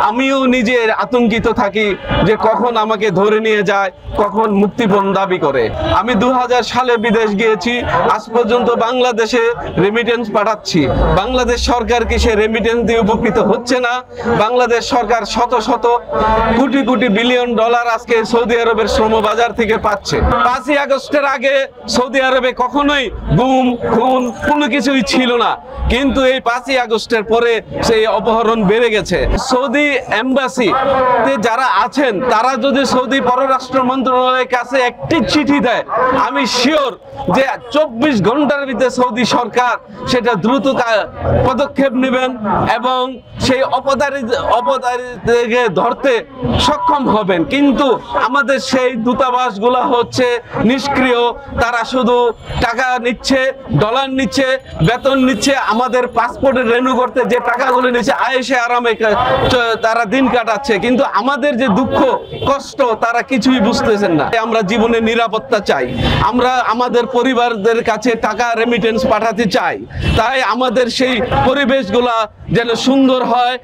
আমিও নিজে আতঙ্কিত থাকি যে কখন আমাকে ধরে নিয়ে যায়, কখন মুক্তিপণ দাবি করে। আমি 2000 সালে বিদেশ গিয়েছি, আজ পর্যন্ত বাংলাদেশে রেমিটেন্স পাঠাচ্ছি। বাংলাদেশ সরকার কি সে রেমিটেন্স দিয়ে উপকৃত হচ্ছে না? বাংলাদেশ সরকার শত শত কোটি কোটি বিলিয়ন ডলার আজকে সৌদি আরবের শ্রমবাজার থেকে পাচ্ছে। 5ই আগস্টের আগে সৌদি আরবে কখনোই গুম খুন কোনো কিছুই ছিল না, কিন্তু এই 5ই আগস্টের পরে সেই অপহরণ বেড়ে গেছে। সৌদি এম্বাসিতে যারা আছেন তারা যদি সৌদি পররাষ্ট্র মন্ত্রণালয়ের কাছে একটি চিঠি দেয়, আমি শিওর যে 24 ঘন্টার ভিতরে সৌদি সরকার সেটা দ্রুত পদক্ষেপ নেবেন এবং সেই অপরাধীকে ধরতে সক্ষম হবেন। কিন্তু আমাদের সেই দূতাবাসগুলো হচ্ছে নিষ্ক্রিয়, তারা শুধু টাকা নিচ্ছে, ডলার নিচ্ছে, বেতন নিচ্ছে, আমাদের পাসপোর্টের রেনু করতে যে টাকাগুলো নিচ্ছে আয়েশে আরামে তারা দিন কাটাচ্ছে, কিন্তু আমাদের যে দুঃখ কষ্ট তারা কিছুই বুঝতেছেন না। আমরা জীবনে নিরাপত্তা চাই, আমরা আমাদের পরিবারদের কাছে টাকা রেমিটেন্স পাঠাতে চাই, তাই আমাদের সেই পরিবেশগুলা যেন সুন্দর হয়।